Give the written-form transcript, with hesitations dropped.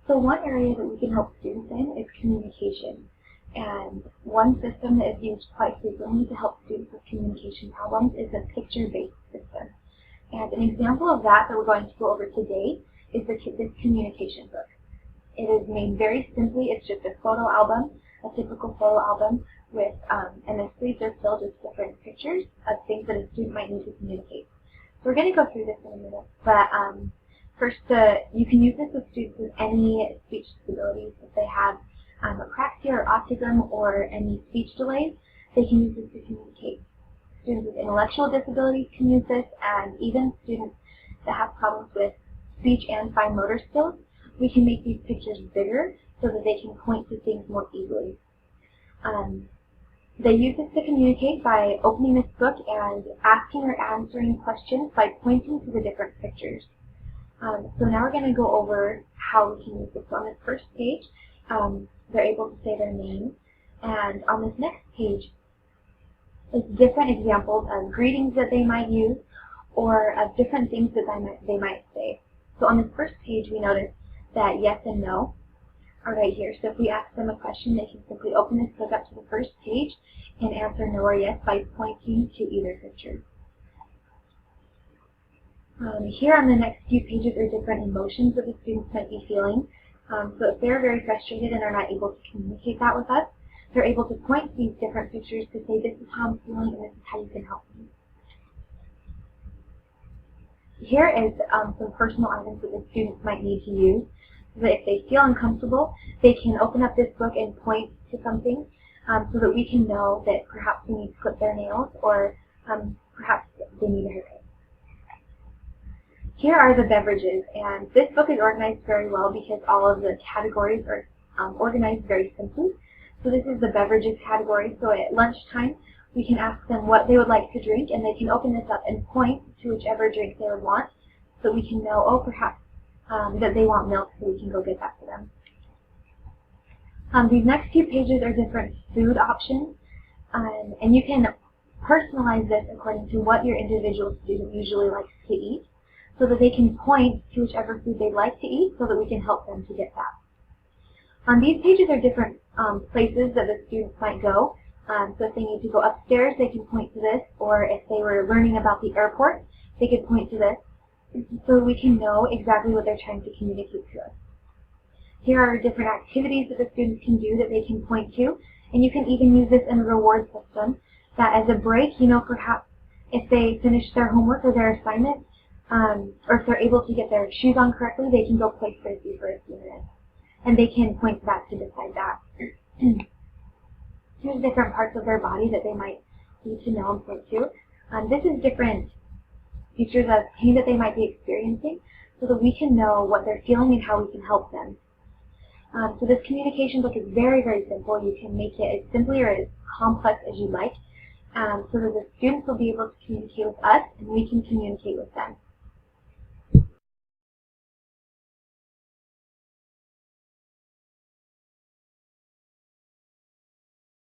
So one area that we can help students in is communication. And one system that is used quite frequently to help students with communication problems is a picture-based system. And an example of that we're going to go over today is this communication book. It is made very simply. It's just a photo album, a typical photo album with, and the sleeves are filled with different pictures of things that a student might need to communicate. So we're going to go through this in a minute, but first, you can use this with students with any speech disabilities. If they have apraxia or autism or any speech delays, they can use this to communicate. Students with intellectual disabilities can use this, and even students that have problems with speech and fine motor skills, we can make these pictures bigger so that they can point to things more easily. They use this to communicate by opening this book and asking or answering questions by pointing to the different pictures. So now we're going to go over how we can use this. So on this first page, they're able to say their name, and on this next page is different examples of greetings that they might use or of different things that they might say. So on this first page, we notice that yes and no are right here. So if we ask them a question, they can simply open this book up to the first page and answer no or yes by pointing to either picture. Here on the next few pages are different emotions that the students might be feeling. So if they're very frustrated and are not able to communicate that with us, they're able to point to these different pictures to say, this is how I'm feeling and this is how you can help me. Here is some personal items that the students might need to use. So that if they feel uncomfortable, they can open up this book and point to something so that we can know that perhaps they need to clip their nails or perhaps they need a haircut. Here are the beverages, and this book is organized very well because all of the categories are organized very simply. So this is the beverages category, so at lunchtime we can ask them what they would like to drink, and they can open this up and point to whichever drink they would want so we can know, oh, perhaps that they want milk, so we can go get that for them. These next few pages are different food options, and you can personalize this according to what your individual student usually likes to eat, so that they can point to whichever food they'd like to eat so that we can help them to get that. These pages are different places that the students might go. So if they need to go upstairs, they can point to this, or if they were learning about the airport, they could point to this, so we can know exactly what they're trying to communicate to us. Here are different activities that the students can do that they can point to, and you can even use this in a reward system, that as a break, perhaps if they finish their homework or their assignment, or if they're able to get their shoes on correctly, they can go play frisbee for a few minutes. And they can point to that to decide that. Here's different parts of their body that they might need to know and point to. This is different features of pain that they might be experiencing so that we can know what they're feeling and how we can help them. So this communication book is very, very simple. You can make it as simply or as complex as you like so that the students will be able to communicate with us and we can communicate with them.